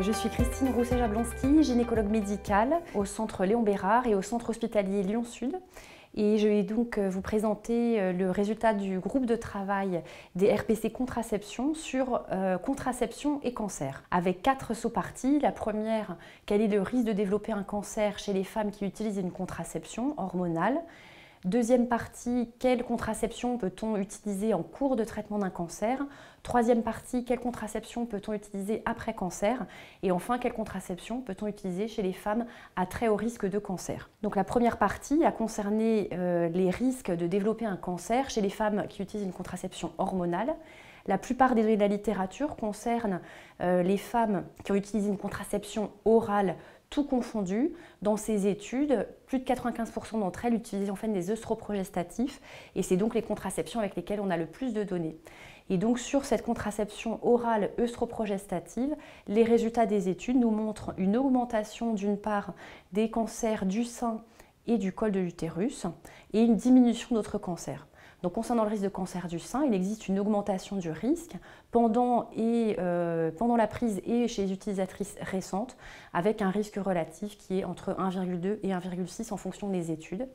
Je suis Christine Rousset-Jablonski, gynécologue médicale au centre Léon Bérard et au centre hospitalier Lyon-Sud. Et je vais donc vous présenter le résultat du groupe de travail des RPC contraception sur contraception et cancer, avec 4 sous-parties. La première, quel est le risque de développer un cancer chez les femmes qui utilisent une contraception hormonale? Deuxième partie, quelle contraception peut-on utiliser en cours de traitement d'un cancer? Troisième partie, quelle contraception peut-on utiliser après cancer? Et enfin, quelle contraception peut-on utiliser chez les femmes à très haut risque de cancer? Donc la première partie a concerné les risques de développer un cancer chez les femmes qui utilisent une contraception hormonale. La plupart des données de la littérature concernent les femmes qui ont utilisé une contraception orale tout confondu. Dans ces études, plus de 95% d'entre elles utilisaient en fait des œstroprogestatifs et c'est donc les contraceptions avec lesquelles on a le plus de données. Et donc sur cette contraception orale œstroprogestative, les résultats des études nous montrent une augmentation d'une part des cancers du sein et du col de l'utérus et une diminution d'autres cancers. Donc concernant le risque de cancer du sein, il existe une augmentation du risque pendant la prise et chez les utilisatrices récentes, avec un risque relatif qui est entre 1,2 et 1,6 en fonction des études,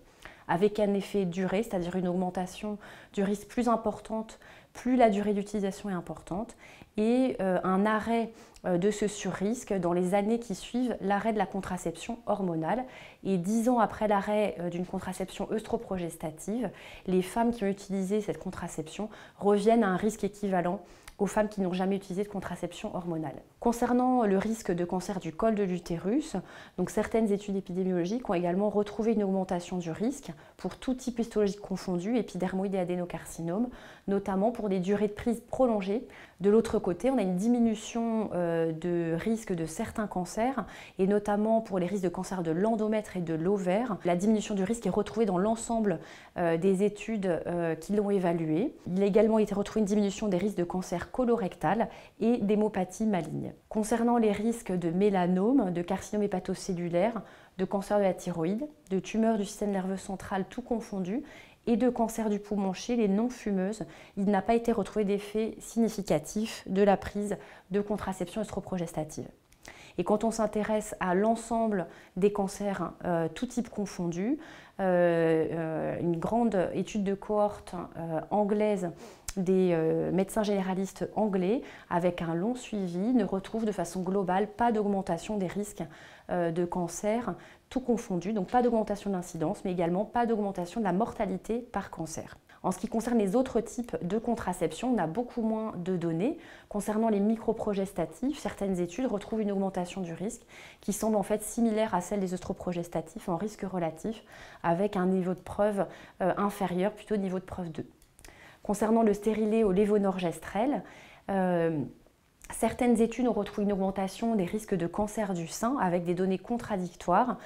avec un effet duré, c'est-à-dire une augmentation du risque plus importante, plus la durée d'utilisation est importante, et un arrêt de ce surrisque dans les années qui suivent l'arrêt de la contraception hormonale. Et 10 ans après l'arrêt d'une contraception œstroprogestative, les femmes qui ont utilisé cette contraception reviennent à un risque équivalent aux femmes qui n'ont jamais utilisé de contraception hormonale. Concernant le risque de cancer du col de l'utérus, donc certaines études épidémiologiques ont également retrouvé une augmentation du risque pour tout type histologique confondu, épidermoïde et adénocarcinome, notamment pour des durées de prise prolongées. De l'autre côté, on a une diminution de risque de certains cancers, et notamment pour les risques de cancer de l'endomètre et de l'ovaire. La diminution du risque est retrouvée dans l'ensemble des études qui l'ont évaluée. Il a également été retrouvé une diminution des risques de cancer colorectal et d'hémopathie maligne. Concernant les risques de mélanome, de carcinome hépatocellulaire, de cancer de la thyroïde, de tumeurs du système nerveux central tout confondu et de cancer du poumon chez les non-fumeuses, il n'a pas été retrouvé d'effet significatif de la prise de contraception œstroprogestative. Et quand on s'intéresse à l'ensemble des cancers, tout type confondu, une grande étude de cohorte anglaise des médecins généralistes anglais avec un long suivi ne retrouve de façon globale pas d'augmentation des risques de cancer tout confondu, donc pas d'augmentation de l'incidence mais également pas d'augmentation de la mortalité par cancer. En ce qui concerne les autres types de contraception, on a beaucoup moins de données. Concernant les microprogestatifs, certaines études retrouvent une augmentation du risque qui semble en fait similaire à celle des œstroprogestatifs en risque relatif avec un niveau de preuve inférieur, plutôt niveau de preuve 2. Concernant le stérilet au lévonorgestrel, certaines études ont retrouvé une augmentation des risques de cancer du sein avec des données contradictoires,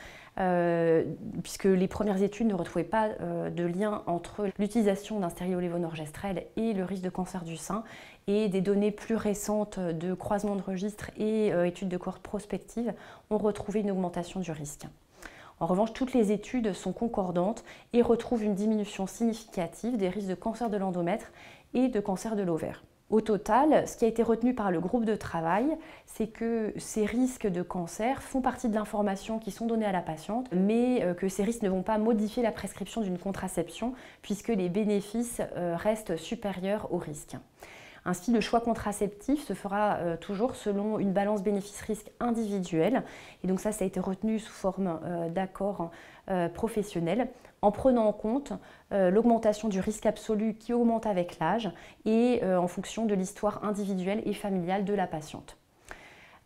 puisque les premières études ne retrouvaient pas de lien entre l'utilisation d'un stérilet au lévonorgestrel et le risque de cancer du sein, et des données plus récentes de croisement de registres et études de cohorte prospectives ont retrouvé une augmentation du risque. En revanche, toutes les études sont concordantes et retrouvent une diminution significative des risques de cancer de l'endomètre et de cancer de l'ovaire. Au total, ce qui a été retenu par le groupe de travail, c'est que ces risques de cancer font partie de l'information qui sont données à la patiente, mais que ces risques ne vont pas modifier la prescription d'une contraception puisque les bénéfices restent supérieurs aux risques. Ainsi, le choix contraceptif se fera toujours selon une balance bénéfice-risque individuelle. Et donc ça a été retenu sous forme d'accord professionnel, en prenant en compte l'augmentation du risque absolu qui augmente avec l'âge et en fonction de l'histoire individuelle et familiale de la patiente.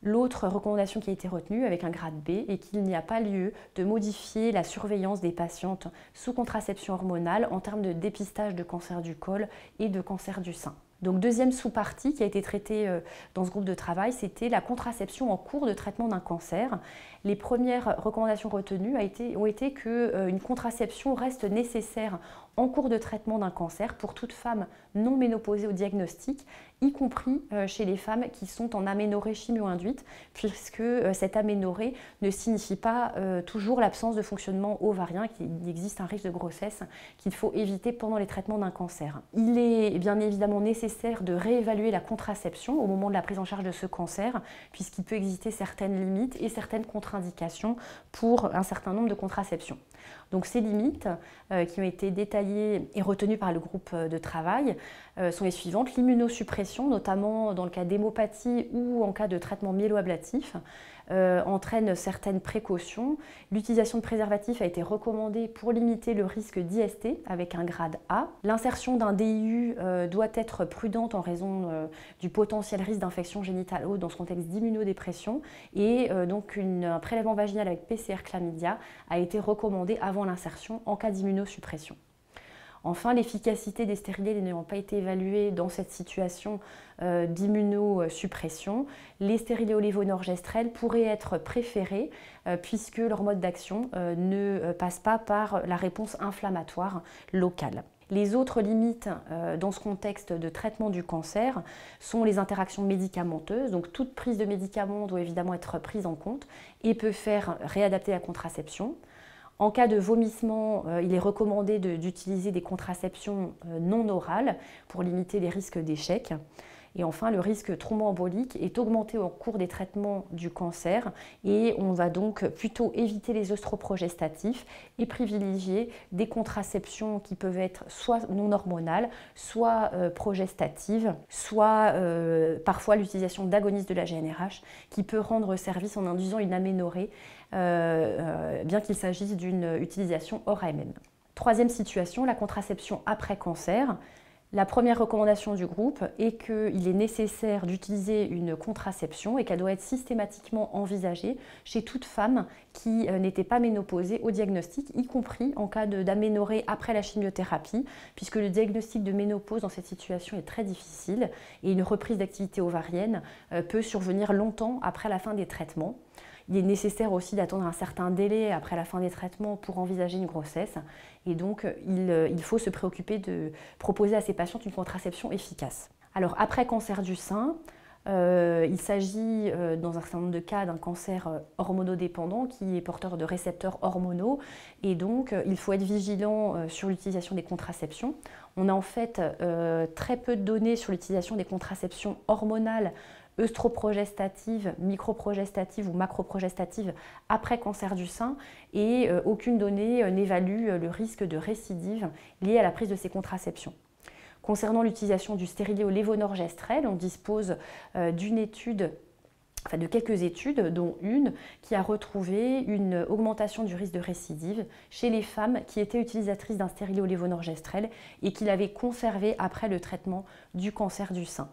L'autre recommandation qui a été retenue avec un grade B est qu'il n'y a pas lieu de modifier la surveillance des patientes sous contraception hormonale en termes de dépistage de cancer du col et de cancer du sein. Donc deuxième sous-partie qui a été traitée dans ce groupe de travail, c'était la contraception en cours de traitement d'un cancer. Les premières recommandations retenues ont été qu'une contraception reste nécessaire en cours de traitement d'un cancer pour toute femme non ménopausée au diagnostic, y compris chez les femmes qui sont en aménorrhée chimio-induite, puisque cette aménorrhée ne signifie pas toujours l'absence de fonctionnement ovarien, qu'il existe un risque de grossesse qu'il faut éviter pendant les traitements d'un cancer. Il est bien évidemment nécessaire de réévaluer la contraception au moment de la prise en charge de ce cancer, puisqu'il peut exister certaines limites et certaines contre-indications pour un certain nombre de contraceptions. Donc ces limites qui ont été détaillées et retenues par le groupe de travail sont les suivantes. L'immunosuppression, notamment dans le cas d'hémopathie ou en cas de traitement myéloablatif, entraîne certaines précautions. L'utilisation de préservatifs a été recommandée pour limiter le risque d'IST avec un grade A. L'insertion d'un DIU doit être prudente en raison du potentiel risque d'infection génitale haute dans ce contexte d'immunodépression et donc un prélèvement vaginal avec PCR chlamydia a été recommandé avant l'insertion en cas d'immunosuppression. Enfin, l'efficacité des stérilés n'ayant pas été évaluée dans cette situation d'immunosuppression, les stérilés au lévonorgestrel pourraient être préférés puisque leur mode d'action ne passe pas par la réponse inflammatoire locale. Les autres limites dans ce contexte de traitement du cancer sont les interactions médicamenteuses. Donc toute prise de médicaments doit évidemment être prise en compte et peut faire réadapter la contraception. En cas de vomissement, il est recommandé d'utiliser des contraceptions non orales pour limiter les risques d'échec. Et enfin, le risque thromboembolique est augmenté au cours des traitements du cancer et on va donc plutôt éviter les œstroprogestatifs et privilégier des contraceptions qui peuvent être soit non hormonales, soit progestatives, soit parfois l'utilisation d'agonistes de la GnRH qui peut rendre service en induisant une aménorrhée, bien qu'il s'agisse d'une utilisation hors AMM. Troisième situation, la contraception après cancer. La première recommandation du groupe est qu'il est nécessaire d'utiliser une contraception et qu'elle doit être systématiquement envisagée chez toute femme qui n'était pas ménopausée au diagnostic, y compris en cas d'aménorrhée après la chimiothérapie, puisque le diagnostic de ménopause dans cette situation est très difficile et une reprise d'activité ovarienne peut survenir longtemps après la fin des traitements. Il est nécessaire aussi d'attendre un certain délai après la fin des traitements pour envisager une grossesse. Et donc, il faut se préoccuper de proposer à ces patientes une contraception efficace. Alors, après cancer du sein, il s'agit dans un certain nombre de cas d'un cancer hormonodépendant qui est porteur de récepteurs hormonaux. Et donc, il faut être vigilant sur l'utilisation des contraceptions. On a en fait très peu de données sur l'utilisation des contraceptions hormonales œstroprogestative, microprogestative ou macroprogestative après cancer du sein et aucune donnée n'évalue le risque de récidive lié à la prise de ces contraceptions. Concernant l'utilisation du stérilet au lévonorgestrel, on dispose de quelques études, dont une qui a retrouvé une augmentation du risque de récidive chez les femmes qui étaient utilisatrices d'un stérilet au lévonorgestrel et qui l'avaient conservé après le traitement du cancer du sein.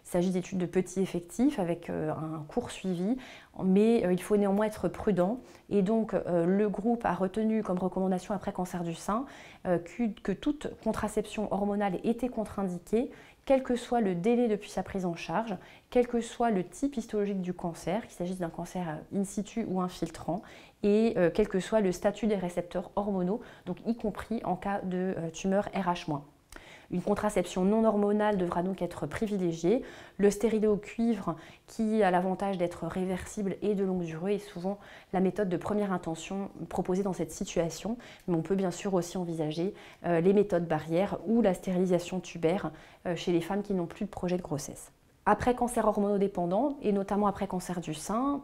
Il s'agit d'études de petits effectifs avec un court suivi, mais il faut néanmoins être prudent. Et donc, le groupe a retenu comme recommandation après cancer du sein que toute contraception hormonale était contre-indiquée, quel que soit le délai depuis sa prise en charge, quel que soit le type histologique du cancer, qu'il s'agisse d'un cancer in situ ou infiltrant, et quel que soit le statut des récepteurs hormonaux, donc y compris en cas de tumeur RH-. Une contraception non hormonale devra donc être privilégiée. Le stérilet au cuivre, qui a l'avantage d'être réversible et de longue durée, est souvent la méthode de première intention proposée dans cette situation. Mais on peut bien sûr aussi envisager les méthodes barrières ou la stérilisation tubaire chez les femmes qui n'ont plus de projet de grossesse. Après cancer hormonodépendant, et notamment après cancer du sein,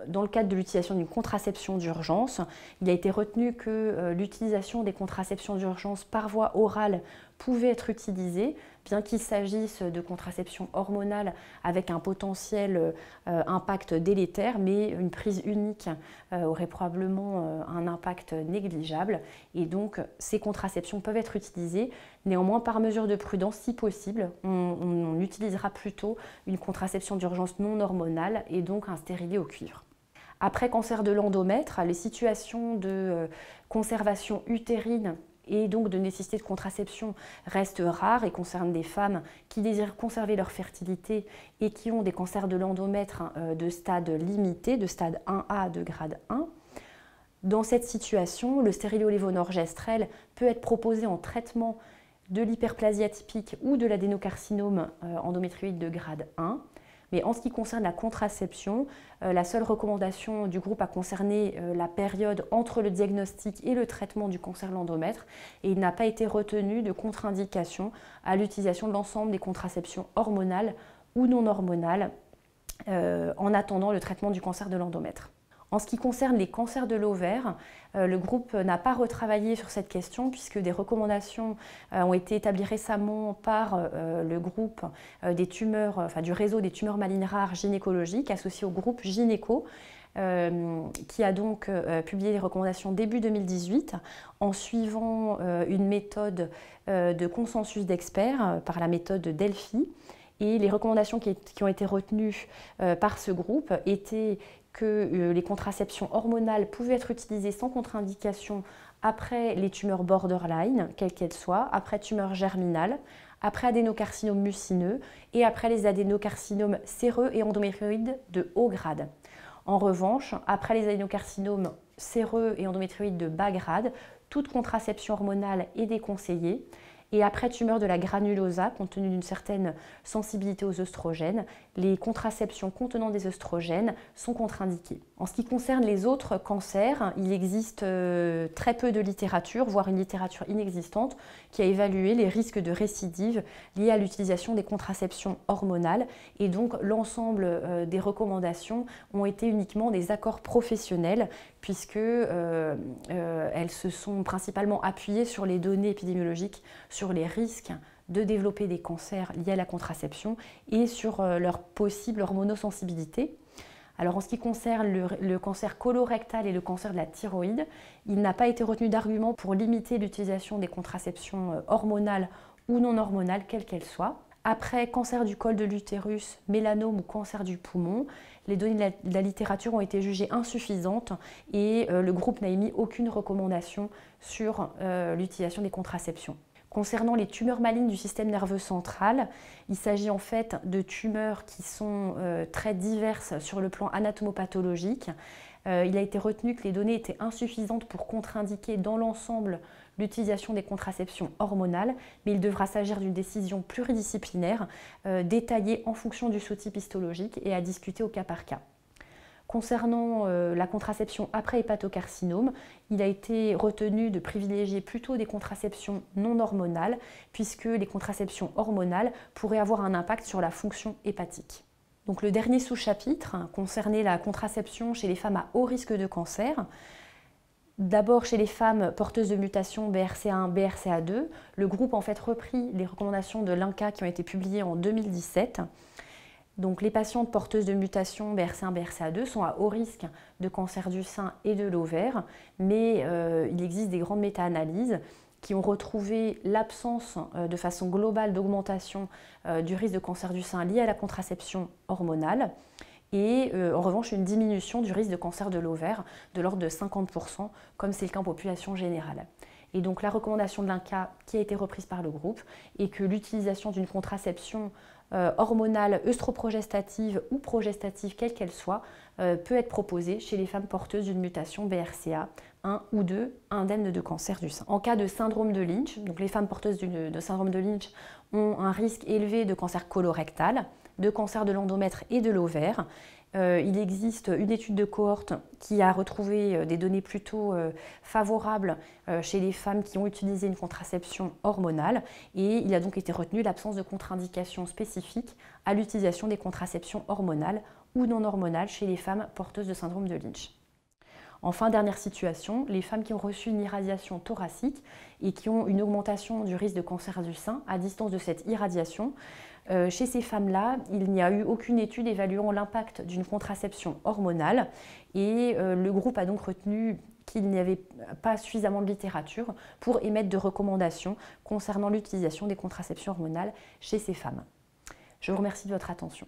dans le cadre de l'utilisation d'une contraception d'urgence, il a été retenu que l'utilisation des contraceptions d'urgence par voie orale pouvait être utilisée, bien qu'il s'agisse de contraception hormonale avec un potentiel impact délétère, mais une prise unique aurait probablement un impact négligeable. Et donc, ces contraceptions peuvent être utilisées. Néanmoins, par mesure de prudence, si possible, on utilisera plutôt une contraception d'urgence non hormonale et donc un stérilet au cuivre. Après cancer de l'endomètre, les situations de conservation utérine et donc de nécessité de contraception restent rares et concernent des femmes qui désirent conserver leur fertilité et qui ont des cancers de l'endomètre de stade limité, de stade 1A de grade 1. Dans cette situation, le stérilolévonorgestrel peut être proposé en traitement de l'hyperplasie atypique ou de l'adénocarcinome endométrioïde de grade 1. Mais en ce qui concerne la contraception, la seule recommandation du groupe a concerné la période entre le diagnostic et le traitement du cancer de l'endomètre et il n'a pas été retenu de contre-indication à l'utilisation de l'ensemble des contraceptions hormonales ou non hormonales en attendant le traitement du cancer de l'endomètre. En ce qui concerne les cancers de l'ovaire, le groupe n'a pas retravaillé sur cette question puisque des recommandations ont été établies récemment par le groupe des tumeurs, du réseau des tumeurs malignes rares gynécologiques associé au groupe Gynéco qui a donc publié les recommandations début 2018 en suivant une méthode de consensus d'experts par la méthode Delphi. Et les recommandations qui ont été retenues par ce groupe étaient que les contraceptions hormonales pouvaient être utilisées sans contre-indication après les tumeurs borderline, quelles qu'elles soient, après tumeurs germinales, après adénocarcinome mucineux et après les adénocarcinomes séreux et endométrioïdes de haut grade. En revanche, après les adénocarcinomes séreux et endométrioïdes de bas grade, toute contraception hormonale est déconseillée. Et après tumeur de la granulosa, compte tenu d'une certaine sensibilité aux œstrogènes, les contraceptions contenant des œstrogènes sont contre-indiquées. En ce qui concerne les autres cancers, il existe très peu de littérature, voire une littérature inexistante, qui a évalué les risques de récidive liés à l'utilisation des contraceptions hormonales. Et donc l'ensemble des recommandations ont été uniquement des accords professionnels, puisque elles se sont principalement appuyées sur les données épidémiologiques, sur les risques de développer des cancers liés à la contraception et sur leur possible hormonosensibilité. Alors en ce qui concerne le cancer colorectal et le cancer de la thyroïde, il n'a pas été retenu d'argument pour limiter l'utilisation des contraceptions hormonales ou non hormonales, quelles qu'elles soient. Après cancer du col de l'utérus, mélanome ou cancer du poumon, les données de la littérature ont été jugées insuffisantes et le groupe n'a émis aucune recommandation sur l'utilisation des contraceptions. Concernant les tumeurs malignes du système nerveux central, il s'agit en fait de tumeurs qui sont très diverses sur le plan anatomopathologique. Il a été retenu que les données étaient insuffisantes pour contre-indiquer dans l'ensemble l'utilisation des contraceptions hormonales, mais il devra s'agir d'une décision pluridisciplinaire détaillée en fonction du sous-type histologique et à discuter au cas par cas. Concernant la contraception après hépatocarcinome, il a été retenu de privilégier plutôt des contraceptions non hormonales puisque les contraceptions hormonales pourraient avoir un impact sur la fonction hépatique. Donc le dernier sous-chapitre concernait la contraception chez les femmes à haut risque de cancer. D'abord chez les femmes porteuses de mutations BRCA1, BRCA2, le groupe a en fait repris les recommandations de l'INCa qui ont été publiées en 2017. Donc les patientes porteuses de mutations BRCA1, BRCA2 sont à haut risque de cancer du sein et de l'ovaire, mais il existe des grandes méta-analyses qui ont retrouvé l'absence de façon globale d'augmentation du risque de cancer du sein lié à la contraception hormonale et en revanche une diminution du risque de cancer de l'ovaire de l'ordre de 50%, comme c'est le cas en population générale. Et donc la recommandation de l'INCa qui a été reprise par le groupe est que l'utilisation d'une contraception hormonale œstroprogestative ou progestative, quelle qu'elle soit, peut être proposée chez les femmes porteuses d'une mutation BRCA 1 ou 2 indemnes de cancer du sein. En cas de syndrome de Lynch, donc les femmes porteuses de syndrome de Lynch ont un risque élevé de cancer colorectal, de cancer de l'endomètre et de l'ovaire. Il existe une étude de cohorte qui a retrouvé des données plutôt favorables chez les femmes qui ont utilisé une contraception hormonale et il a donc été retenu l'absence de contre-indication spécifique à l'utilisation des contraceptions hormonales ou non hormonales chez les femmes porteuses de syndrome de Lynch. Enfin, dernière situation, les femmes qui ont reçu une irradiation thoracique et qui ont une augmentation du risque de cancer du sein à distance de cette irradiation. Chez ces femmes-là, il n'y a eu aucune étude évaluant l'impact d'une contraception hormonale et le groupe a donc retenu qu'il n'y avait pas suffisamment de littérature pour émettre de recommandations concernant l'utilisation des contraceptions hormonales chez ces femmes. Je vous remercie de votre attention.